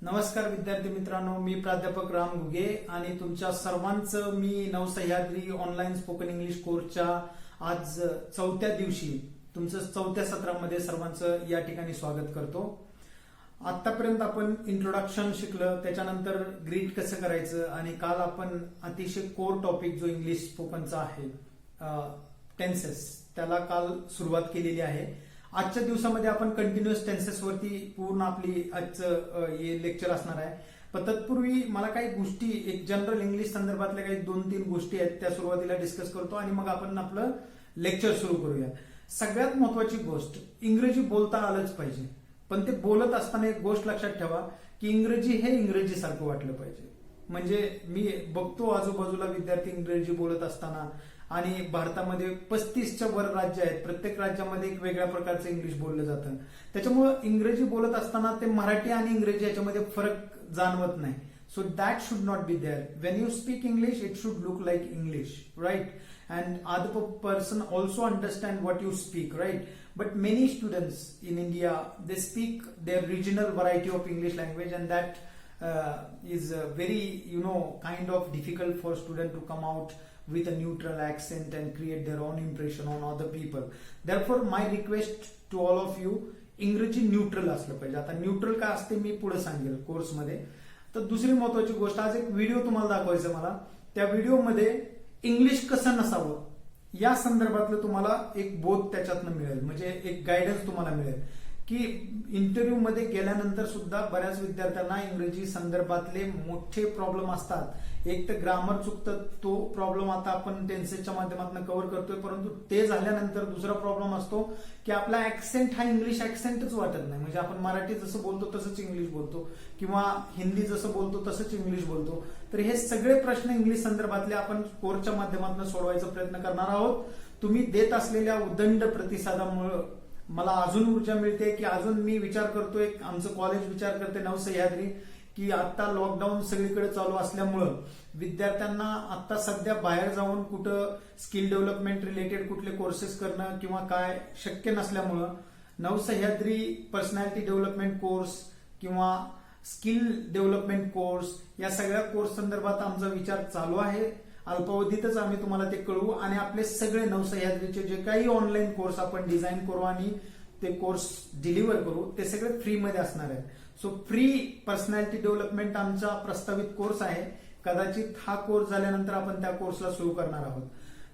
नमस्कार विद्यार्थी मित्रांनो, मी प्राध्यापक राम घुगे आणि तुमच्या सर्वांचं मी नवसह्याद्री ऑनलाईन स्पोकन इंग्लिश कोर्सच्या आज चौथ्या दिवशी तुमचं चौथ्या सत्रामध्ये सर्वांचं या ठिकाणी स्वागत करतो. आतापर्यंत आपण इंट्रोडक्शन शिकलं, त्याच्यानंतर ग्रीट कसं करायचं आणि काल आपण अतिशय कोर टॉपिक जो इंग्लिश स्पोकनचा आहे टेन्सेस त्याला काल सुरुवात केलेली आहे. आजच्या दिवसामध्ये आपण कंटिन्युअस टेन्सेस वरती पूर्ण आपली आजचं हे लेक्चर असणार आहे. पण तत्पूर्वी मला काही गोष्टी एक जनरल इंग्लिश संदर्भातल्या काही 2-3 गोष्टी आहेत त्या सुरुवातीला डिस्कस करतो आणि मग आपण आपलं लेक्चर सुरू करूया. सगळ्यात महत्वाची गोष्ट, इंग्रजी बोलता आलंच पाहिजे, पण ते बोलत असताना एक गोष्ट लक्षात ठेवा की इंग्रजी हे इंग्रजी सारखं वाटलं पाहिजे. म्हणजे मी बघतो आजूबाजूला विद्यार्थी इंग्रजी बोलत असताना, आणि भारतामध्ये 35च्या वर राज्य आहेत, प्रत्येक राज्यामध्ये एक वेगळ्या प्रकारचं इंग्लिश बोललं जातं. त्याच्यामुळे इंग्रजी बोलत असताना ते मराठी आणि इंग्रजी याच्यामध्ये फरक जाणवत नाही. So that should not be there. When you speak English it should look like English, right? And other person also understand what you speak, right? But many students in India, they speak their regional variety of English language, and that is very, kind of difficult for student to come out with a neutral accent and create their own impression on other people. Therefore, my request to all of you, इंग्रजी neutral असलं पाहिजे. आता neutral काय असते मी पुढे सांगेल कोर्समध्ये. तर दुसरी महत्वाची गोष्ट, आज एक व्हिडिओ तुम्हाला दाखवायचं मला. त्या व्हिडिओमध्ये इंग्लिश कसं नसावं या संदर्भातलं तुम्हाला एक बोध त्याच्यातनं मिळेल, म्हणजे एक गायडन्स तुम्हाला मिळेल की इंटरव्ह्यू मध्ये गेल्यानंतर सुद्धा बऱ्याच विद्यार्थ्यांना इंग्रजी संदर्भातले मोठे प्रॉब्लेम असतात. एक तर ग्रामर चुकतं, तो प्रॉब्लेम आता आपण टेन्सेसच्या माध्यमातून कव्हर करतोय. परंतु ते झाल्यानंतर दुसरा प्रॉब्लेम असतो की आपला ऍक्सेंट हा इंग्लिश ऍक्सेंटच वाटत नाही. म्हणजे आपण मराठी जसं बोलतो तसंच इंग्लिश बोलतो, किंवा हिंदी जसं बोलतो तसंच इंग्लिश बोलतो. तर हे सगळे प्रश्न इंग्लिश संदर्भातले आपण कोर्सच्या माध्यमातून सोडवायचा प्रयत्न करणार आहोत. तुम्ही देत असलेल्या उदंड प्रतिसादामुळे मला अजून ऊर्जा मिळते की अजून मी विचार करतोय, आमचं कॉलेज विचार करते नवसह्याद्री, की आता लॉकडाऊन सगळीकडे चालू असल्यामुळं विद्यार्थ्यांना आता सध्या बाहेर जाऊन कुठं स्किल डेव्हलपमेंट रिलेटेड कुठले कोर्सेस करणं किंवा काय शक्य नसल्यामुळं नवसह्याद्री पर्सनॅलिटी डेव्हलपमेंट कोर्स किंवा स्किल डेव्हलपमेंट कोर्स या सगळ्या कोर्स संदर्भात आमचा विचार चालू आहे. अल्पावधीतच आम्ही तुम्हाला ते कळवू आणि आपले सगळे नवसह्याद्रीचे जे काही ऑनलाईन कोर्स आपण डिझाईन करू आणि ते कोर्स डिलिव्हर करू, ते सगळे फ्रीमध्ये असणार आहे. सो फ्री पर्सनॅलिटी डेव्हलपमेंट आमचा प्रस्तावित कोर्स आहे. कदाचित हा कोर्स झाल्यानंतर आपण त्या कोर्सला सुरू करणार आहोत.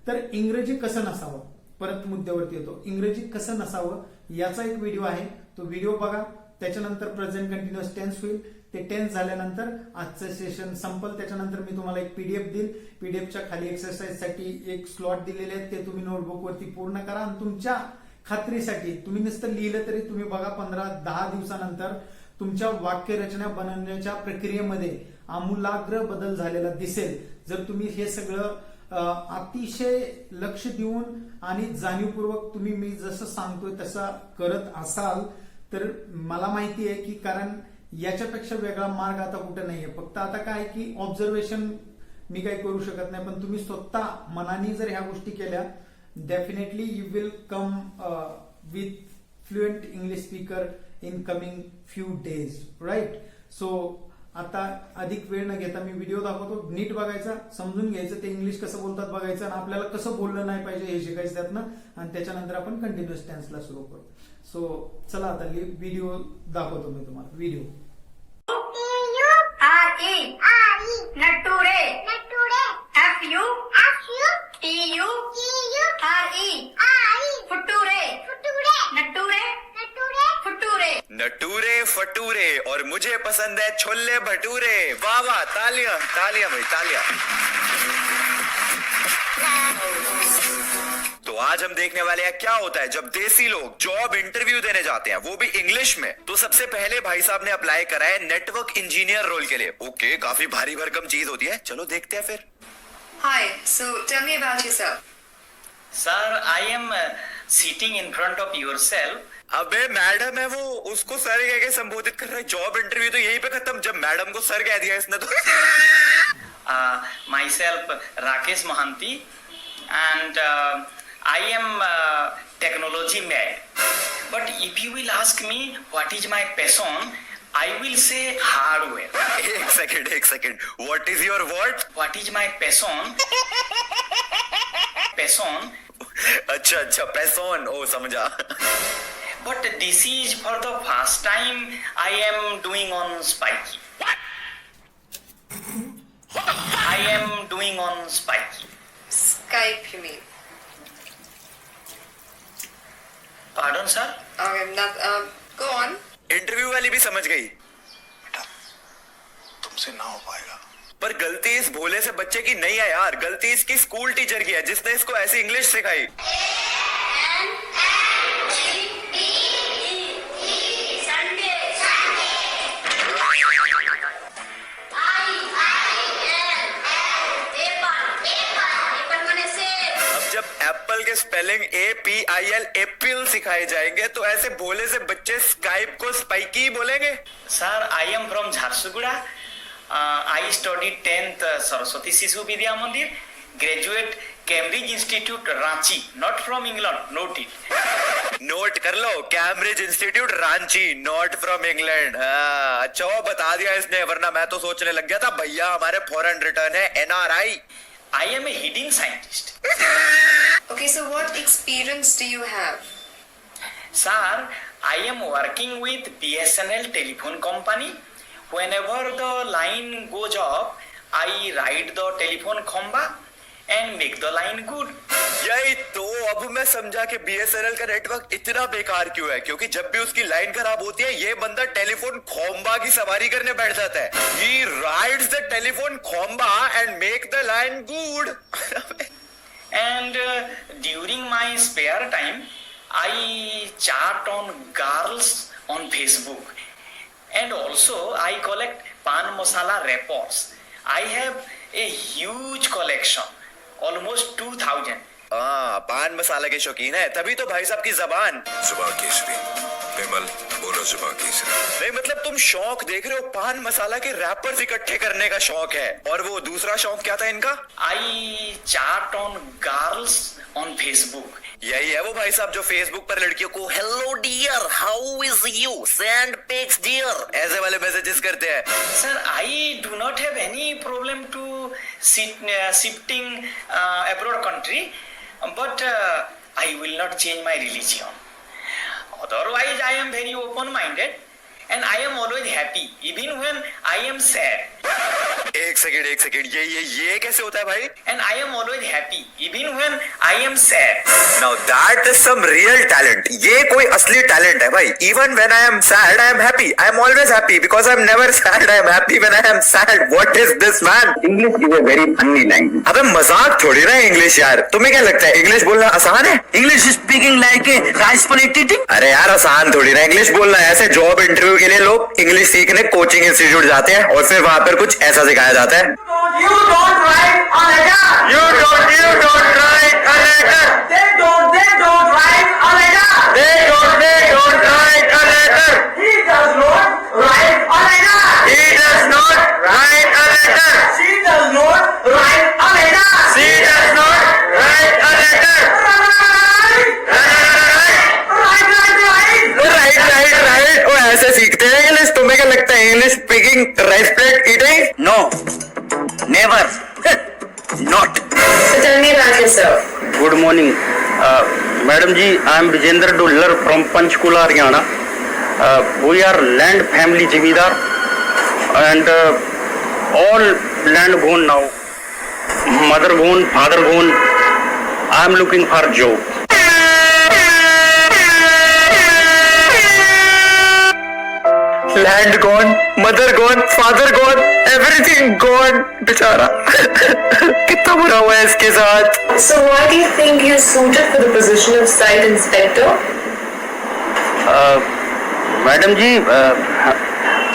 तर इंग्रजी कसं नसावं, परत मुद्द्यावरती येतो, इंग्रजी कसं नसावं याचा एक व्हिडिओ आहे, तो व्हिडिओ बघा. त्याच्यानंतर प्रेझेंट कंटिन्युअस टेन्स होईल. ते टेन्स झाल्यानंतर आजचं सेशन संपल. त्याच्यानंतर मी तुम्हाला एक पीडीएफ देईल. पीडीएफच्या खाली एक्सरसाइजसाठी एक स्लॉट दिलेले आहेत, ते तुम्ही नोटबुकवरती पूर्ण करा. आणि तुमच्या खात्रीसाठी तुम्ही नुसतं लिहिलं तरी तुम्ही बघा 15-10 दिवसानंतर तुमच्या वाक्यरचना बनवण्याच्या प्रक्रियेमध्ये आमूलाग्र बदल झालेला दिसेल. जर तुम्ही हे सगळं अतिशय लक्ष देऊन आणि जाणीवपूर्वक तुम्ही मी जसं सांगतोय तसं करत असाल तर मला माहिती आहे की, कारण याच्यापेक्षा वेगळा मार्ग आता कुठे नाहीये. फक्त आता काय की ऑब्झर्वेशन मी काही करू शकत नाही, पण तुम्ही स्वतः मनाने जर ह्या गोष्टी केल्या, definitely you will come with fluent English speaker in coming few days, right? So आता अधिक वेळ न घेता मी व्हिडिओ दाखवतो. नीट बघायचा, समजून घ्यायचं, ते इंग्लिश कसं बोलतात बघायचं आणि आपल्याला कसं बोललं नाही पाहिजे हे शिकायचं त्यातनं. आणि त्याच्यानंतर आपण कंटिन्युअस टेन्सला सुरू करू. सो चला आता व्हिडिओ दाखवतो मी तुम्हाला. व्हिडिओ नटुरे FU TU RE फटूरे नटुरे फटूरे नटूरे फटूरे और मुझे पसंद है छोले भटूरे. वाह वाह, तालियां तालियां भाई तालियां. तो आज हम देखने वाले हैं क्या होता है जब देसी लोग जॉब इंटरव्यू देने जाते हैं, वो भी इंग्लिश में. तो सबसे पहले भाई साहब ने अप्लाई करा है नेटवर्क इंजीनियर रोल के लिए. ओके, काफी भारी भरकम चीज होती है, चलो देखते हैं फिर. Hi, so tell me about yourself. Sir, I am sitting in front of yourself. अबे मैडम है वो, उसको सर कह के संबोधित कर रहा है. जॉब इंटरव्यू तो यहीं पे खत्म जब मैडम को सर कह दिया इसने तो. Myself Rakesh Mohanty, and I am technology mad. But if you will ask me what is my passion, I will say hardware. एक second what is your word? What is my passion? Passion. अच्छा पैसोन, ओ समझा। But this is for the first time I am doing on Spiky. I am doing on Spiky. Skype, you mean? Pardon, sir? Okay, not, go on. Interview वाली भी समझ गई, तुमसे ना हो पाएगा। पर गलती इस भोले से बच्चे की नहीं है यार, गलती इसकी स्कूल टीचर की है जिसने इसको ऐसी इंग्लिश सिखाई। अब जब एप्पल के स्पेलिंग APIL एप्पल सिखाए जाएंगे तो ऐसे भोले से बच्चे स्काइप को स्पाइकी बोलेंगे। Sir, I am from Jharsuguda. I studied 10th Saraswati Sishu Vidya Mandir. Graduate Cambridge Institute Ranchi. Not from England. Note it. Note कर लो, Cambridge institute Ranchi, not from England. अच्छा वो बता दिया इसने, वरना मैं तो सोचने लग गया था भैया हमारे फॉरेन रिटर्न है, NRI। I am a hidden scientist. Okay, so what experience do you have? Sir, I am working with BSNL telephone company. Whenever the line goes off, I ride the telephone khamba and make the line good. यही तो अब मैं समझा कि BSNL का network इतना बेकार क्यों है, क्योंकि जब भी उसकी लाइन खराब होती है ये बंदा टेलीफोन खोम्बा की सवारी करने बैठ जाता है। He rides the telephone khomba and make the line good. And during my spare time, I chat on girls on Facebook. And also I collect pan masala wrappers. I have a huge collection, almost 2000. हाँ, पान मसाला के शौकीन है, तभी तो भाई साहब की जबान। जुबा केसरी, विमल बोलो जुबा केसरी। नहीं मतलब तुम शौक देख रहे हो, पान मसाला के रैपर्स इकट्ठे करने का शौक है, और वो दूसरा शौक क्या था इनका? I chat on girls on Facebook. यही है वो भाई साहब जो फेसबुक पर लड़कियों को hello dear, how is you, send pics dear, ऐसे वाले मैसेजेस करते हैं। Sir, I do not have any problem to shifting abroad country, but I will not change my religion. Otherwise, I am very open-minded and I am always happy, even when I am sad. एक second, ये कैसे होता है भाई? And I am always happy, even when I am sad. Now that is some real talent. ये कोई असली talent है भाई। Even when I am sad, I am happy. I am always happy because I am never sad. I am happy when I am sad. What is this man? English is a very funny language. अबे मजाक थोड़ी ना English यार। तुम्हें क्या लगता है English बोलना आसान है? English is speaking like a rice paneer eating. अरे यार आसान थोड़ी ना इंग्लिश बोलना है। ऐसे जॉब इंटरव्यू के लिए लोग इंग्लिश सीखने कोचिंग इंस्टीट्यूट जाते हैं और फिर वहां पर कुछ ऐसा सिखाया जाता है। You don't write a letter. You don't write a letter. They don't write a letter. They don't write a letter. He does not write a letter. He does not write a letter. She does not write a letter. She does not write a letter. Right. वो ऐसे सीखते हैं English. तुम्हें क्या लगता है English speaking rice plate eating? No, never, not. So tell me about yourself. Good morning madam जी, I am Vijendra Duller from Panchkula Haryana. We are land family जिम्मेदार and all land gone now, mother gone, father gone. I am looking for job. Land gone, mother gone, father gone, everything gone. बेचारा कितना बुरा हुआ है इसके साथ। So why do you think you're suited for the position of site inspector? Madam जी,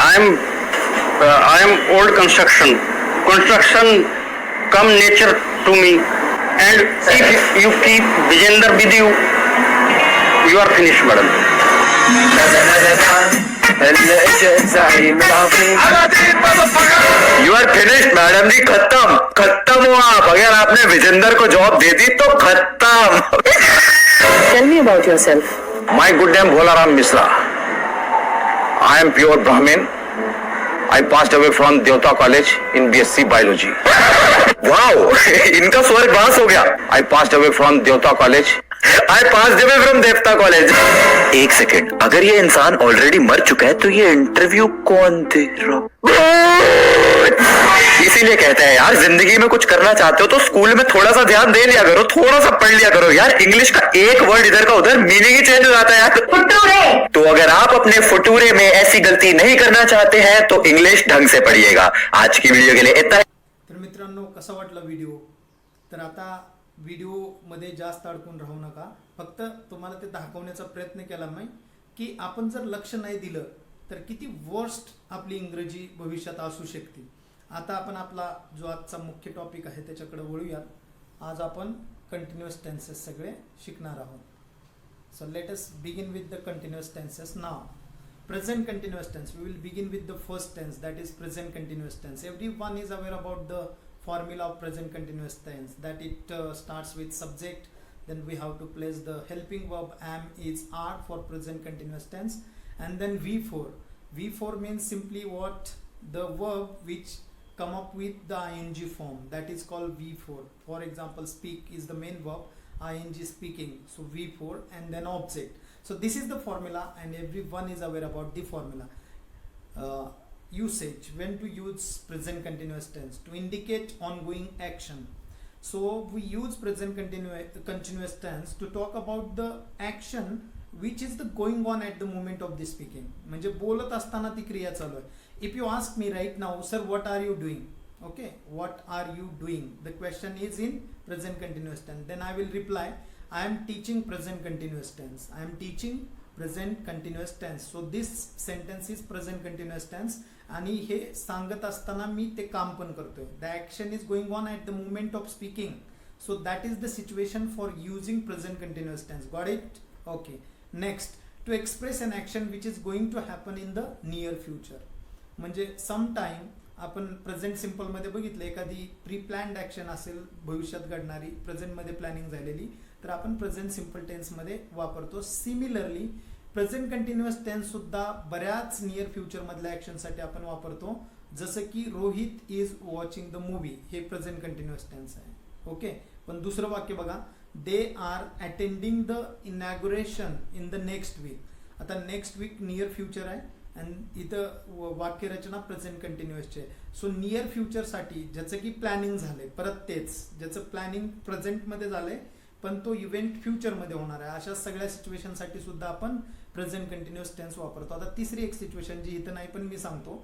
I am old construction come nature to me, and if you keep Vijendra with you, you are finish madam. You are finished madam जी, खत्म हुआ आप। अगर आपने विजेंद्र को job दे दी तो खत्म। Tell me about yourself. My good name Bhola Ram Misra. I am pure Brahmin. I passed away from Deota College in BSc Biology. Wow इनका स्वर्ग वास हो गया. I passed away from Deota College. I passed away from देवता college. एक second, अगर ये इंसान already मर चुका है तो ये इंटरव्यू कौन दे रहा? इसीलिए कहते हैं यार, जिंदगी में कुछ करना चाहते हो तो स्कूल में थोड़ा सा ध्यान दे लिया करो, थोड़ा सा पढ़ लिया करो यार. इंग्लिश का एक वर्ड इधर का उधर मीनिंग ही चेंज हो जाता है यार. फुटूरे. तो अगर आप अपने फुटूरे में ऐसी गलती नहीं करना चाहते हैं तो इंग्लिश ढंग से पढ़िएगा. आज की वीडियो के लिए इतना. तर मित्रांनो, कसा वाटला व्हिडिओ? तर आता व्हिडिओमध्ये जास्त अडकून राहू नका. फक्त तुम्हाला ते दाखवण्याचा प्रयत्न केला मी की आपण जर लक्ष नाही दिलं तर किती वर्स्ट आपली इंग्रजी भविष्यात असू शकते. आता आपण आपला जो आजचा मुख्य टॉपिक आहे त्याच्याकडे वळूयात. आज आपण कंटिन्युअस टेन्सेस सगळे शिकणार आहोत. So let us begin with the continuous tenses now. Present continuous tense. We will begin with the first tense, that is present continuous tense. Everyone is aware about the formula of present continuous tense, that it starts with subject, then we have to place the helping verb am, is, are for present continuous tense, and then V4. V4 means simply what? The verb which come up with the ing form, that is called V4. For example, speak is the main verb, ing speaking, so V4, and then object. So this is the formula and everyone is aware about the formula. Usage, when to use present continuous tense? To indicate ongoing action. So we use present continuous tense to talk about the action which is the going on at the moment of the speaking. म्हणजे बोलत असताना ती क्रिया चालू आहे. If you ask me right now, sir, what are you doing? Okay, what are you doing? The question is in present continuous tense. Then I will reply, I am teaching present continuous tense. I am teaching present continuous tense. So this sentence is present continuous tense. आणि हे सांगत असताना मी ते काम पण करतोय. The action is going on at the moment of speaking. So that is the situation for using present continuous tense. Got it? Okay. Next, to express an action which is going to happen in the near future. म्हणजे sometime आपण present simple मध्ये बघितलं, एखादी pre planned action असेल भविष्यात घडणारी, present मध्ये planning झालेली, तर आपण प्रेझेंट सिम्पल टेन्स मध्ये वापरतो. सिमिलरली प्रेझेंट कंटिन्युअस टेन्स सुद्धा बऱ्याच नियर फ्युचर मधल्या ऍक्शन साठी आपण वापरतो. जसं की Rohit is watching the movie, हे प्रेझेंट कंटिन्युअस टेन्स आहे. ओके, पण दुसरं वाक्य बघा, they are attending the inauguration in the next week. आता नेक्स्ट वीक नियर फ्युचर आहे आणि इथं वाक्यरचना प्रेझेंट कंटिन्युअसची आहे. सो नियर फ्युचरसाठी ज्याचं की प्लॅनिंग झालंय, परत तेच ज्याचं प्लॅनिंग प्रेझेंटमध्ये झालंय पण तो इव्हेंट फ्युचरमध्ये होणार आहे, अशा सगळ्या सिच्युएशनसाठी सुद्धा आपण प्रेझेंट कंटिन्युअस टेन्स वापरतो. आता तिसरी एक सिच्युएशन जी इथं नाही पण मी सांगतो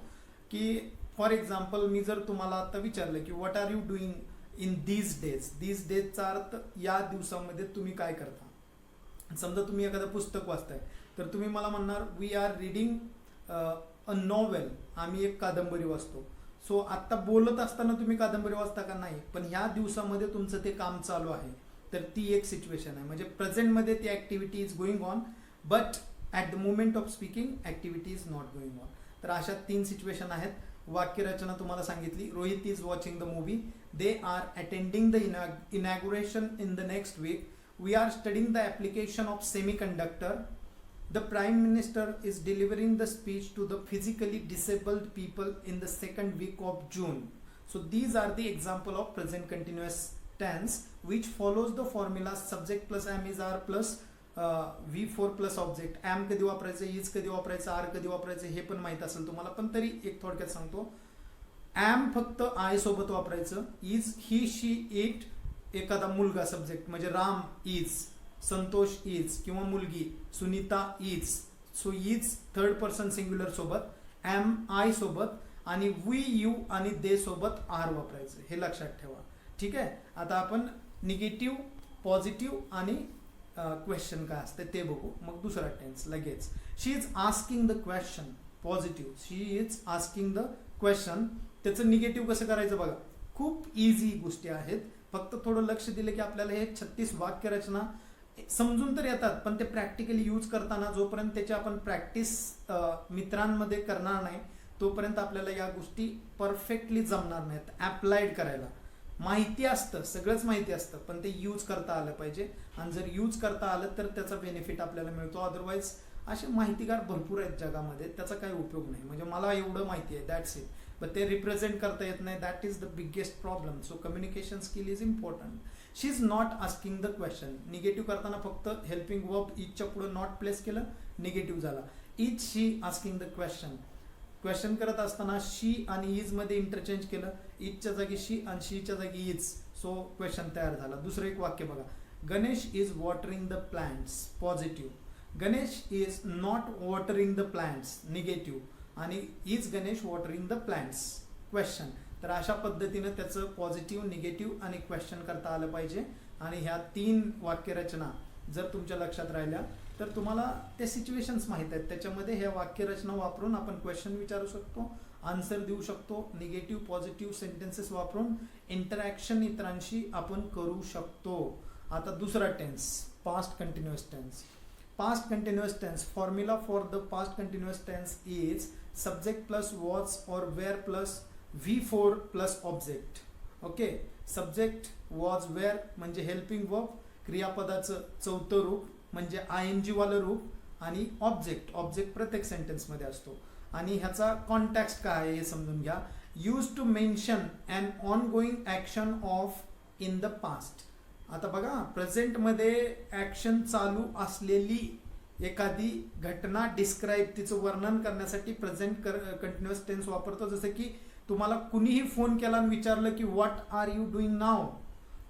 की फॉर एक्झाम्पल मी जर तुम्हाला आता विचारलं की what are you doing in these days. These डेजचा अर्थ या दिवसामध्ये तुम्ही काय करता. समजा तुम्ही एखादं पुस्तक वाचताय तर तुम्ही मला म्हणणार we are reading a novel, आम्ही एक कादंबरी वाचतो. सो आत्ता बोलत असताना तुम्ही कादंबरी वाचता का? नाही, पण ह्या दिवसामध्ये तुमचं ते काम चालू आहे, तर ती एक सिच्युएशन आहे. म्हणजे प्रेझेंटमध्ये ती activity is going on but at the moment of speaking activity is not going on. तर अशा 3 सिच्युएशन आहेत. वाक्यरचना तुम्हाला सांगितली, Rohit is watching the movie, they are attending the inauguration in the next week, we are studying the application of semiconductor, the Prime Minister is delivering the speech to the physically disabled people in the second week of June. So these are the example of present continuous tense which follows the formula subject plus am is are plus V4 plus object. am कधी वापरायचं, is कधी वापरायचं, are कधी वापरायचं हे पण माहित असेल तुम्हाला, पण तरी एक थोडक्यात सांगतो. am फक्त I सोबत वापरायचं, is he she it एखादा मुलगा सब्जेक्ट म्हणजे राम इज, संतोष इज किंवा मुलगी Sunita is. So is third person singular सोबत, एम आय सोबत, आणि वी यू आणि दे सोबत आर वापरायचं, हे लक्षात ठेवा. ठीक आहे. आता आपण निगेटिव्ह, पॉझिटिव्ह आणि क्वेश्चन काय असते ते बघू. मग दुसरा टेन्स लगेच. She is asking the question, positive, she is asking the question. त्याचं निगेटिव्ह कसं करायचं बघा, खूप इझी गोष्टी आहेत. फक्त थोडं लक्ष दिलं की आपल्याला हे 36 वाक्यरचना समजून तर येतात, पण ते प्रॅक्टिकली यूज करताना जोपर्यंत त्याची आपण प्रॅक्टिस मित्रांमध्ये करणार नाही तोपर्यंत आपल्याला या गोष्टी परफेक्टली जमणार नाहीत अप्लाइड करायला. माहिती असतं, सगळंच माहिती असतं, पण ते यूज करता आलं पाहिजे. आणि जर यूज करता आलं तर त्याचा बेनिफिट आपल्याला मिळतो. अदरवाईज असे माहितीगार भरपूर आहेत जगामध्ये, त्याचा काही उपयोग नाही. म्हणजे मला एवढं माहिती आहे, दॅट्स इट, बट ते रिप्रेझेंट करता येत नाही. That is the biggest problem. So communication skill is important. She is not asking the question. Negative करताना फक्त हेल्पिंग वर्ब इजच्या पुढे नॉट प्लेस केलं, निगेटिव्ह झाला. Is she asking the question. Question करत असताना शी आणि इज मध्ये इंटरचेंज केलं, इजच्या जागी शी आणि शीच्या जागी इज, सो क्वेश्चन तयार झाला. दुसरं एक वाक्य बघा, Ganesh is watering the plants, positive. Ganesh is not watering the plants, negative. आणि is Ganesh watering the plants, question. तर अशा पद्धतीनं त्याचं पॉझिटिव्ह, निगेटिव्ह आणि क्वेश्चन करता आलं पाहिजे. आणि ह्या 3 वाक्यरचना जर तुमच्या लक्षात राहिल्या तर तुम्हाला ते सिच्युएशन्स माहीत आहेत, त्याच्यामध्ये ह्या वाक्यरचना वापरून आपण क्वेश्चन विचारू शकतो, आन्सर देऊ शकतो. निगेटिव्ह पॉझिटिव्ह सेंटेन्सेस वापरून इंटरॅक्शन इतरांशी आपण करू शकतो. आता दुसरा tense, past continuous tense. Past continuous tense, formula for the past continuous tense is subject plus was or were plus V4 plus object. Okay, subject was were म्हणजे helping verb, क्रियापदाचं चौथं रूप म्हणजे ING वालं रूप आणि ऑब्जेक्ट प्रत्येक sentence मध्ये असतो. आणि ह्याचा कॉन्टेक्स्ट काय आहे हे समजून घ्या. Use to mention an ongoing action of in the past. आता बघा, प्रेझेंटमध्ये ॲक्शन चालू असलेली एखादी घटना डिस्क्राईब, तिचं वर्णन करण्यासाठी प्रेझेंट कंटिन्युअस टेन्स वापरतो. जसं की तुम्हाला कुणीही फोन केला आणि विचारलं की व्हॉट आर यू डुईंग नाव,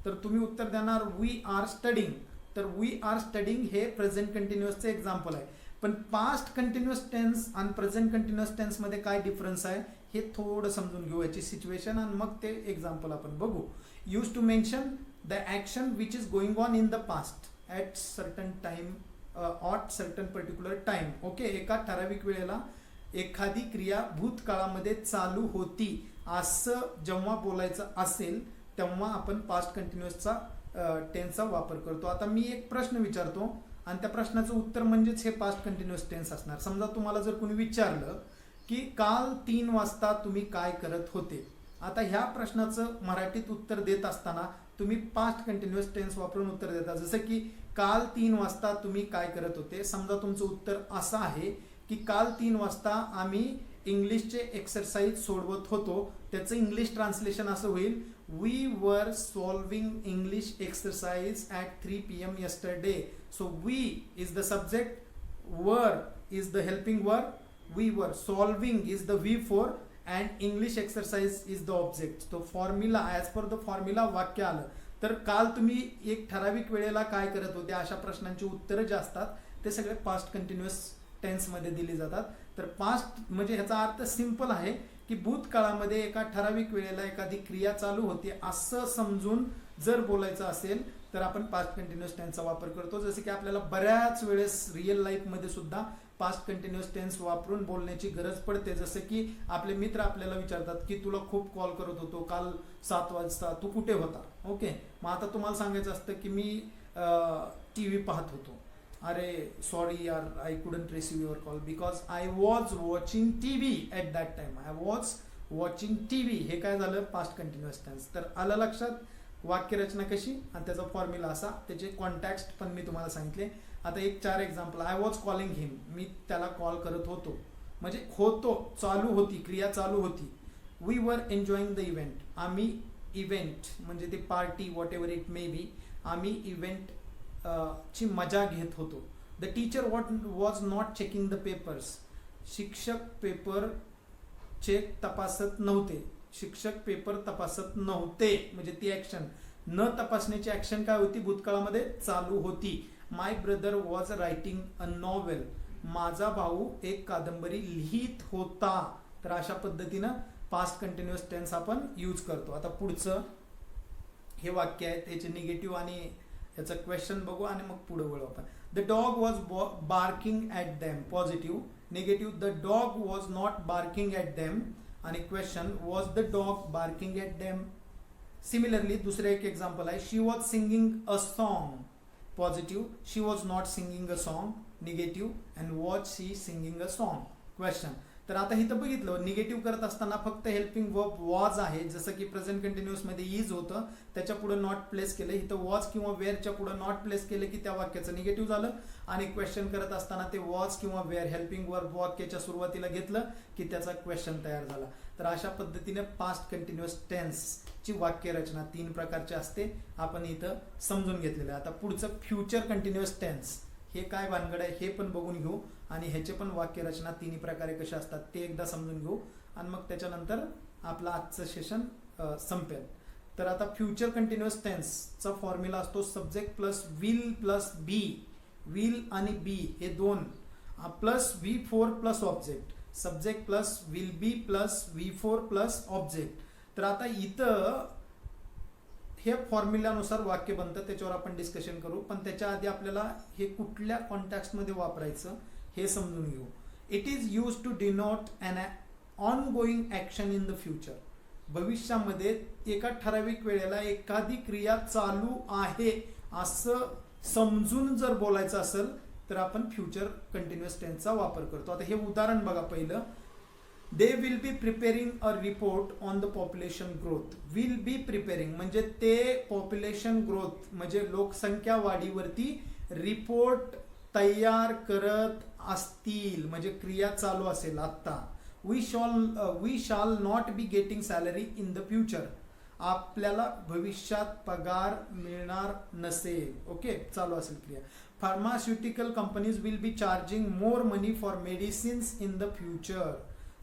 तर तुम्ही उत्तर देणार वी आर स्टडिंग. तर वी आर स्टडिंग हे प्रेझेंट कंटिन्युअसचं एक्झाम्पल आहे. पण पास्ट कंटिन्युअस टेन्स आणि प्रेझेंट कंटिन्युअस टेन्समध्ये काय डिफरन्स आहे हे थोडं समजून घेऊ, याची सिच्युएशन, आणि मग ते एक्झाम्पल आपण बघू. Use to mention the action which is going on in the past at certain time, at certain particular time. Okay, एका ठराविक वेळेला एखादी क्रिया भूतकाळामध्ये चालू होती असं जेव्हा बोलायचं असेल तेव्हा आपण पास्ट कंटिन्युअसचा टेन्सचा वापर करतो. आता मी एक प्रश्न विचारतो आणि त्या प्रश्नाचं उत्तर म्हणजेच हे पास्ट कंटिन्युअस टेन्स असणार. समजा तुम्हाला जर कोणी विचारलं की काल 3 वाजता तुम्ही काय करत होते. आता ह्या प्रश्नाचं मराठीत उत्तर देत असताना तुम्ही पास्ट कंटिन्युअस टेन्स वापरून उत्तर देता. जसं की काल 3 वाजता तुम्ही काय करत होते. समजा तुमचं उत्तर असं आहे की काल 3 वाजता आम्ही इंग्लिशचे एक्सरसाइज सोडवत होतो. त्याचं इंग्लिश ट्रान्सलेशन असं होईल, we were solving English exercise at 3 PM yesterday. So we is the subject, were is the helping verb, we were solving is the V4 and English exercise is the object. तो formula, as per the formula वाक्य आलं. तर काल तुम्ही एक ठराविक वेळेला काय करत होते अशा प्रश्नांची उत्तरं जे असतात ते सगळे पास्ट कंटिन्युअस टेन्समध्ये दिली जातात. तर पास्ट म्हणजे ह्याचा अर्थ सिंपल आहे की भूतकाळामध्ये एका ठराविक वेळेला एखादी क्रिया चालू होती असं समजून जर बोलायचं असेल तर आपण पास्ट कंटिन्युअस टेन्सचा वापर करतो. जसं की आपल्याला बऱ्याच वेळेस रिअल लाईफमध्ये सुद्धा पास्ट कंटिन्युअस टेन्स वापरून बोलण्याची गरज पडते. जसं की आपले मित्र आपल्याला विचारतात की तुला खूप कॉल करत होतो काल 7 वाजता, तू कुठे होता. ओके, मग आता तुम्हाला सांगायचं असतं की मी TV पाहत होतो. अरे सॉरी यार, I couldn't receive your call because I was watching TV at that time. I was watching TV. हे काय झालं, पास्ट कंटिन्युअस टेन्स. तर आलं लक्षात वाक्यरचना कशी आणि त्याचा फॉर्म्युला असा, त्याचे कॉन्टॅक्स्ट पण मी तुम्हाला सांगितले. आता एक 4 एक्झाम्पल. आय वॉज कॉलिंग हिम, मी त्याला कॉल करत होतो. म्हणजे होतो, चालू होती, क्रिया चालू होती. We were enjoying the event, आम्ही इव्हेंट म्हणजे ते party whatever it may be, आम्ही इव्हेंट ची मजा घेत होतो. The teacher was not checking the papers, शिक्षक पेपर चेक तपासत नव्हते. शिक्षक पेपर तपासत नव्हते म्हणजे ती ऍक्शन, न तपासण्याची ऍक्शन काय होती, भूतकाळामध्ये चालू होती. My brother was writing a novel, माझा भाऊ एक कादंबरी लिहित होता. तर अशा पद्धतीनं पास्ट कंटिन्युअस टेन्स आपण यूज करतो. आता पुढचं हे वाक्य आहे, त्याचे निगेटिव्ह आणि याचं क्वेश्चन बघू आणि मग पुढे वळू आपण. The dog was barking at them, positive. Negative, the dog was not barking at them. आणि question, was the dog barking at them. Similarly दुसरं एक एक्झाम्पल आहे, she was singing a song, positive. She was not singing a song, negative. And was she singing a song, question. तर आता इथं बघितलं negative करत असताना फक्त हेल्पिंग वर्ब वॉज आहे, जसं की प्रेझेंट कंटिन्युअस मध्ये इज होतं, त्याच्या पुढे नॉट प्लेस केलं. इथं वॉज किंवा वेअरच्या पुढे नॉट प्लेस केलं की त्या वाक्याचं निगेटिव्ह झालं. आणि क्वेश्चन करत असताना ते वॉज किंवा वेअर हेल्पिंग वर्ब वाक्याच्या सुरुवातीला घेतलं की त्याचा क्वेश्चन तयार झाला. तर अशा पद्धतीने पास्ट कंटिन्युअस टेन्स ची वाक्यरचना 3 प्रकारची असते, आपण इथं समजून घेतलेलं आहे. आता पुढचं फ्युचर कंटिन्युअस टेन्स हे काय भानगड आहे हे पण बघून घेऊ आणि ह्याचे पण वाक्यरचना 3 प्रकारे कशा असतात ते एकदा समजून घेऊ आणि मग त्याच्यानंतर आपलं आजचं सेशन संपेल. तर आता फ्युचर कंटिन्युअस टेन्सचा फॉर्म्युला असतो subject plus will plus be. Will आणि बी हे 2 plus V4 plus object. Subject plus will be plus V4 plus object. तर आता इथं हे फॉर्म्युल्यानुसार वाक्य बनतं, त्याच्यावर आपण डिस्कशन करू. पण त्याच्या आधी आपल्याला हे कुठल्या कॉन्टेक्स्ट मध्ये वापरायचं हे समजून घेऊ. It is use to denote an ongoing action in the future. भविष्यामध्ये एका ठराविक वेळेला एखादी क्रिया चालू आहे असं समजून जर बोलायचं असेल तर आपण फ्युचर कंटिन्युअस टेन्सचा वापर करतो. आता हे उदाहरण बघा पहिलं. They will be preparing a report on the population growth. Will be preparing म्हणजे ते पॉप्युलेशन ग्रोथ म्हणजे लोकसंख्या वाढीवरती रिपोर्ट तयार करत असतील म्हणजे क्रिया चालू असेल आता. We shall not be getting salary in the future. आपल्याला भविष्यात पगार मिळणार नसेल. ओके, चालू असेल क्रिया. Pharmaceutical companies will be charging more money for medicines in the future.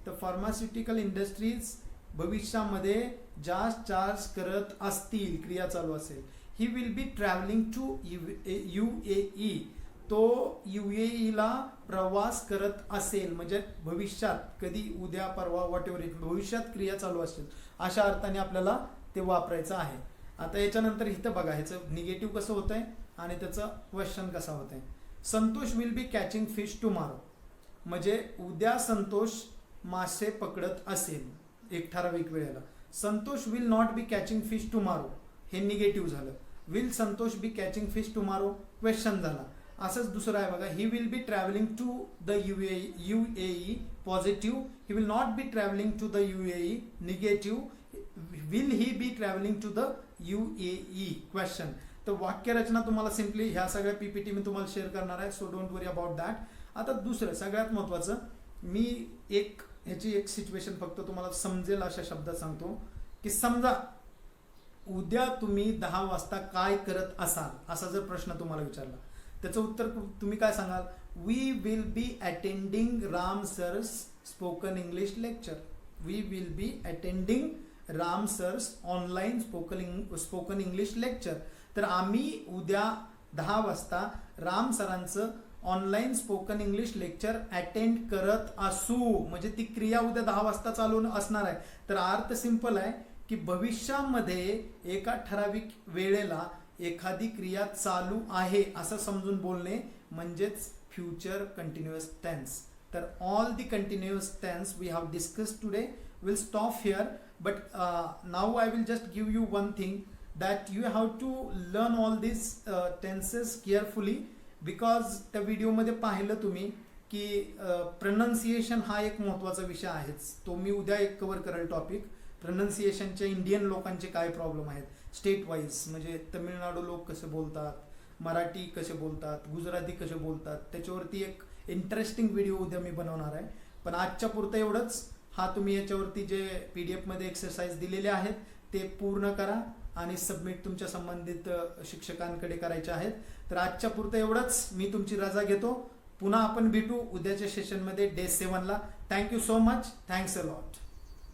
तर फार्मास्युटिकल इंडस्ट्रीज भविष्यामध्ये जास्त चार्ज करत असतील, क्रिया चालू असेल. He will be travelling to UAE. तो UAE ला प्रवास करत असेल म्हणजे भविष्यात कधी उद्या परवा वॉट एव्हर इट भविष्यात क्रिया चालू असेल अशा अर्थाने आपल्याला ते वापरायचं आहे. आता याच्यानंतर इथं बघा ह्याचं निगेटिव्ह कसं होतंय आणि त्याचं क्वेश्चन कसा होतंय. Santosh will be catching fish tomorrow म्हणजे उद्या संतोष मासे पकडत असेल एक ठराविक वेळेला. Santosh will not be catching fish tomorrow हे निगेटिव्ह झालं. Will Santosh be catching fish tomorrow question झाला. असंच दुसरं आहे बघा. He will be travelling to the UAE positive. He will not be travelling to the UAE negative. Will he be travelling to the UAE question. तर वाक्यरचना तुम्हाला simply ह्या सगळ्या PPT मी तुम्हाला शेअर करणार आहे, so don't worry about that. आता दुसरं सगळ्यात महत्वाचं मी ह्याची एक सिच्युएशन फक्त तुम्हाला समजेल अशा शब्दात सांगतो की समजा उद्या तुम्ही 10 वाजता काय करत असाल असा जर प्रश्न तुम्हाला विचारला त्याचं उत्तर तुम्ही काय सांगाल. We will be attending Ram sir's spoken English lecture. We will be attending Ram sir's online spoken English lecture. तर आम्ही उद्या 10 वाजता राम सरांचं online spoken English lecture attend करत असू म्हणजे ती क्रिया उद्या 10 वाजता चालू असणार आहे. तर अर्थ सिंपल आहे की भविष्यामध्ये एका ठराविक वेळेला एखादी क्रिया चालू आहे असं समजून बोलणे म्हणजेच फ्युचर कंटिन्युअस टेन्स. तर all the continuous tense we have discussed today will stop here. But now I will just give you one thing that you have to learn all this tenses carefully because त्या व्हिडिओमध्ये पाहिलं तुम्ही की pronunciation हा एक महत्त्वाचा विषय आहेच. तो मी उद्या एक कव्हर करेल टॉपिक. प्रोनाउन्सिएशनचे इंडियन लोकांचे काय प्रॉब्लेम आहेत स्टेट वाईज म्हणजे तमिळनाडू लोक कसे बोलतात, मराठी कसे बोलतात, गुजराती कसे बोलतात, त्याच्यावरती एक इंटरेस्टिंग व्हिडिओ उद्या मी बनवणार आहे. पण आजच्या पुरतं एवढंच. हा तुम्ही याच्यावरती जे PDF मध्ये एक्सरसाइज दिलेले आहेत ते पूर्ण करा आणि सबमिट तुमच्या संबंधित शिक्षकांकडे करायचे आहेत. तर आजच्या पुरतं एवढंच. मी तुमची रजा घेतो. पुन्हा आपण भेटू उद्याच्या सेशनमध्ये डे 7 ला. Thank you so much. Thanks a lot.